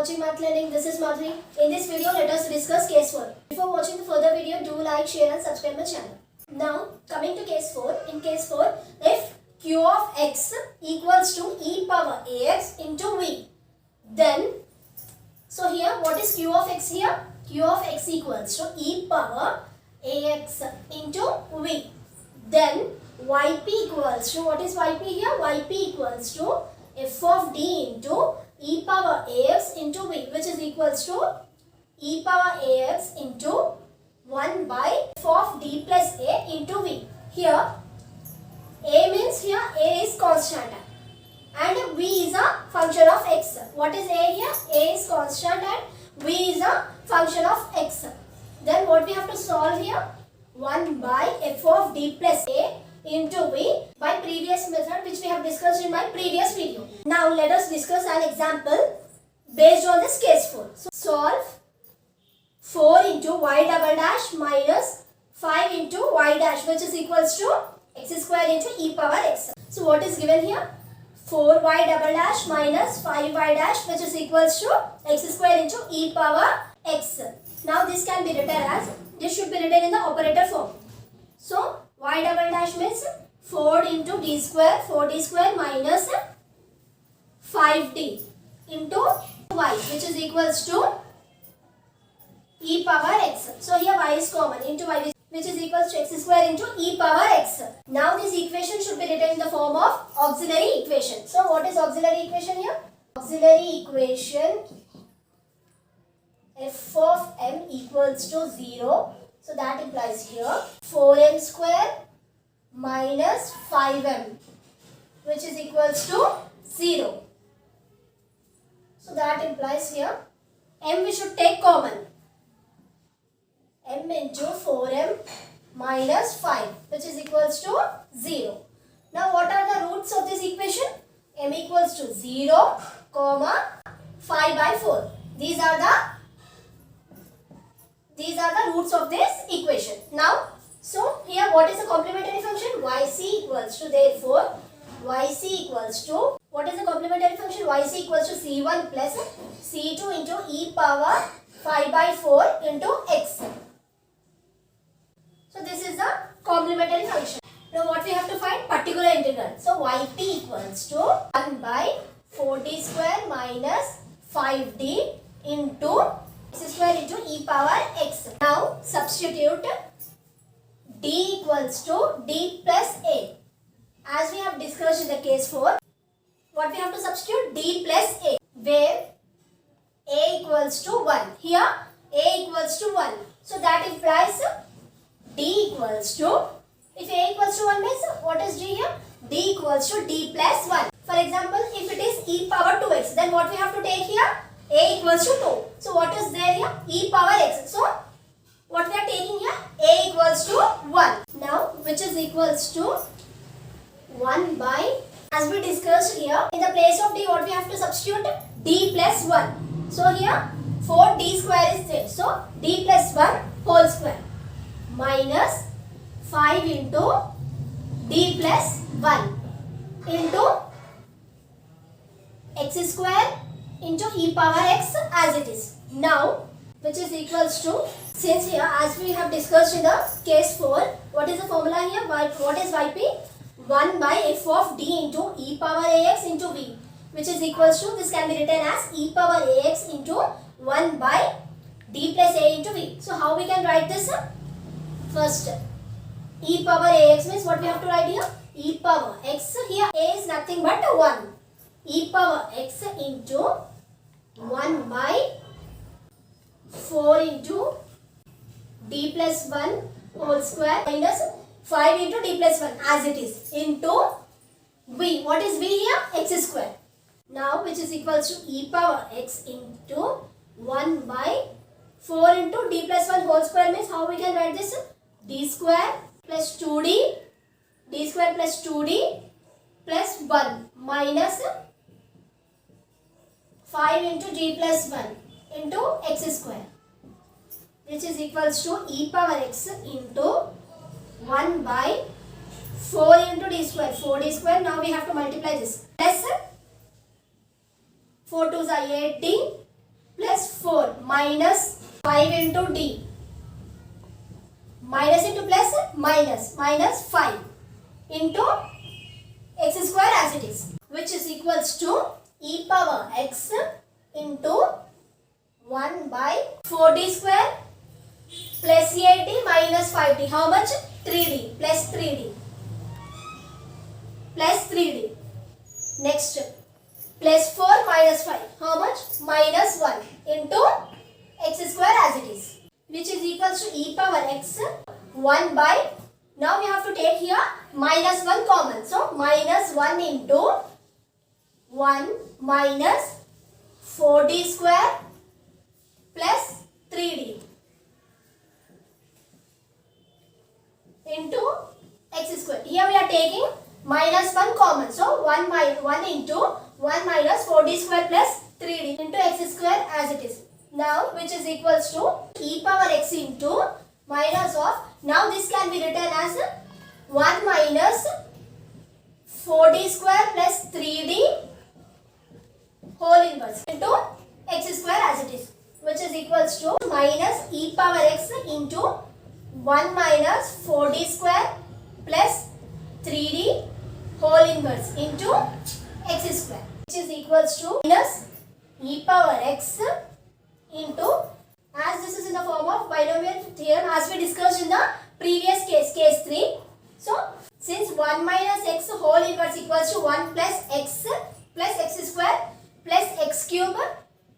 watching Math Learning. This is Madhuri. In this video, let us discuss case 4. Before watching the further video, do like, share and subscribe my channel. Now, coming to case 4. In case 4, if q of x equals to e power ax into v, then, so here, what is q of x here? Q of x equals to e power ax into v. Then, yp equals to, what is yp here? Yp equals to f of d into e power ax into v, which is equals to e power ax into 1 by f of d plus a into v. Here, a means here a is constant and v is a function of x. What is a here? A is constant and v is a function of x. Then what we have to solve here? 1 by f of d plus a into v by previous method which we have discussed in my previous video. Now let us discuss an example based on this case 4. So solve 4 into y double dash minus 5 into y dash, which is equals to x square into e power x. So what is given here? 4y double dash minus 5y dash, which is equals to x square into e power x. Now this can be written as, this should be written in the operator form. So y double dash means 4 into d square, 4d square minus 5d into y, which is equals to e power x. So here y is common, into y, which is equals to x square into e power x. Now this equation should be written in the form of auxiliary equation. So what is auxiliary equation here? Auxiliary equation f of m equals to 0. So that implies here 4m square minus 5m, which is equals to 0. So that implies here m we should take common. M into 4m minus 5, which is equals to 0. Now what are the roots of this equation? M equals to 0, comma 5 by 4. These are the roots of this equation. Now, so here what is the complementary function? Yc equals to, therefore, Yc equals to, what is the complementary function? Yc equals to c1 plus c2 into e power 5 by 4 into x. So this is the complementary function. Now what we have to find? Particular integral. So yp equals to 1 by 4d square minus 5d into x square into e power x. Now substitute d equals to d plus a. As we have discussed in the case 4, what we have to substitute? D plus a, where a equals to 1. Here a equals to 1. So that implies d equals to, if a equals to 1 means what is d here? D equals to d plus 1. For example, if it is e power 2x, then what we have to take here? A equals to 2. So what is there here? E power x. So what we are taking here? A equals to 1. Now which is equals to 1 by, as we discussed here, in the place of d what we have to substitute? D plus 1. So here 4d square is there. So d plus 1 whole square minus 5 into d plus 1 into x square into e power x as it is. Now, which is equals to, since here as we have discussed in the case 4, what is the formula here? What is yp? 1 by f of d into e power ax into v, which is equals to, this can be written as e power ax into 1 by d plus a into v. So how we can write this? First, e power ax means what we have to write here? E power x. Here a is nothing but 1. E power x into 1 by 4 into d plus 1 whole square minus 5 into d plus 1 as it is into v. What is v here? X square. Now which is equals to e power x into 1 by 4 into d plus 1 whole square means how we can write this? D square plus 2d, d square plus 2d plus 1 minus 5 into d plus 1 into x square, which is equals to e power x into 1 by 4 into d square, 4d square. Now we have to multiply this plus 4 2s are 8d plus 4 minus 5 into d. Minus into plus minus 5 into x square as it is, which is equals to e power x into 1 by 4d square plus 8d minus 5d. How much? 3d plus 3d plus 3d. Next, plus 4 minus 5. How much? Minus 1 into x square as it is, which is equals to e power x 1 by, now we have to take here minus 1 common. So, minus 1 into 1 minus 4d square plus 3d into x square. Here we are taking minus 1 common. So, 1 into 1 minus 4d square plus 3d into x square as it is. Now, which is equals to e power x into minus of, now this can be written as 1 minus 4d square plus 3d whole inverse into x square as it is, which is equals to minus e power x into 1 minus 4d square plus 3d whole inverse into x square, which is equals to minus e power x into, as this is in the form of binomial theorem as we discussed in the previous case, case 3. So, since 1 minus x whole inverse equals to 1 plus x square plus x cube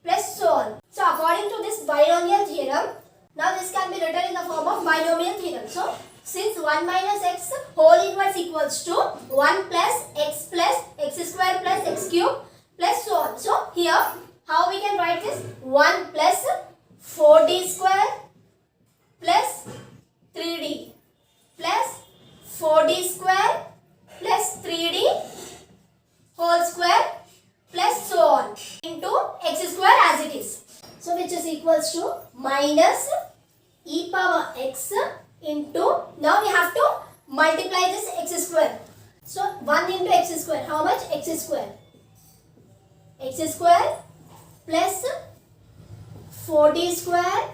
plus so on. So, according to this binomial theorem, now this can be written in the form of binomial theorem. So, since 1 minus x whole inverse equals to 1 plus x square plus x cube plus so on. So, here how we can write this? 1 plus 4d square plus 3d plus 4d square plus 3d whole square plus so on into x square as it is. So, which is equals to minus e power x into, now we have to multiply this x square. So, 1 into x square, how much? X square. X square plus 4d square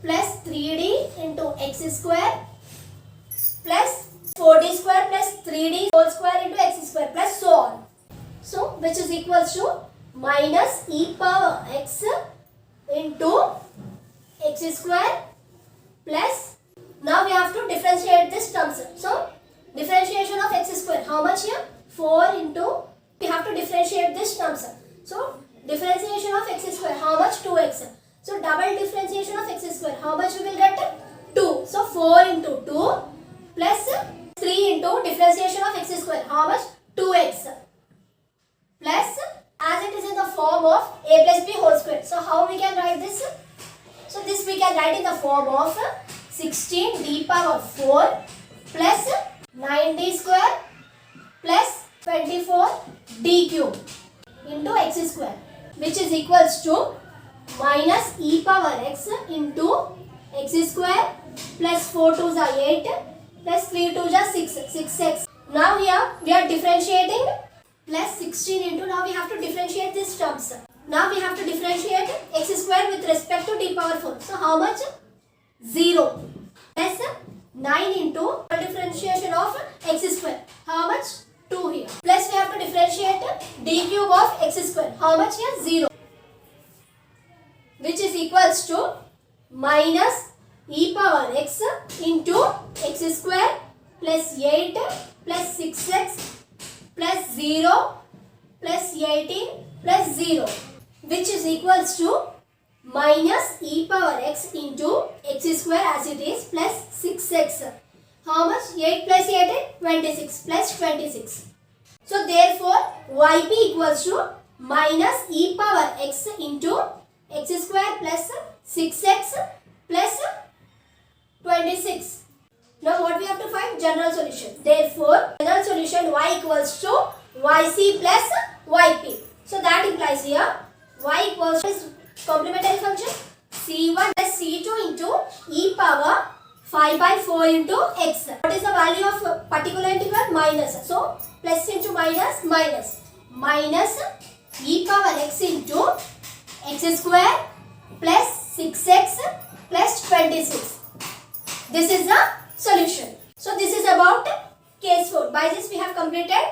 plus 3d into x square plus 4d square plus 3d whole square into x square plus so on. So, which is equals to minus e power x into x square plus, now we have to differentiate this terms. So, differentiation of x square, how much here? 4 into, we have to differentiate this terms. So, differentiation of x square, how much? 2x. So, double differentiation of x square, how much we will get? 2. So, 4 into 2 plus 3 into differentiation of x square, how much? 2x plus, as it is in the form of a plus b whole square. So, how we can write this? So, this we can write in the form of 16d power 4 plus 9d square plus 24d cube into x square, which is equals to minus e power x into x square plus 4 2s are 8 plus 3 2s are 6x. Now here we are differentiating plus 16 into, now we have to differentiate these terms. Now we have to differentiate x square with respect to d power 4. So how much? 0 plus 9 into differentiation of x square. How much? 2 here. Plus we have to differentiate d cube of x square. How much here? 0. Which is equals to minus e power x into x square plus 8 plus 6x plus 0 plus 18 plus 0, which is equals to minus e power x into x square as it is plus 6x. How much? 8 plus 18? 26 plus 26. So therefore yp equals to minus e power x into x square plus 6x plus 26. Now what we have to find? General solution. Therefore general solution y equals to yc plus yp. So that implies here y equals to complementary function c1 plus c2 into e power 5 by 4 into x. What is the value of particular integral? Minus. So plus into minus minus. Minus e power x into x square plus 6x plus 26. This is the solution. So this is about case 4. By this we have completed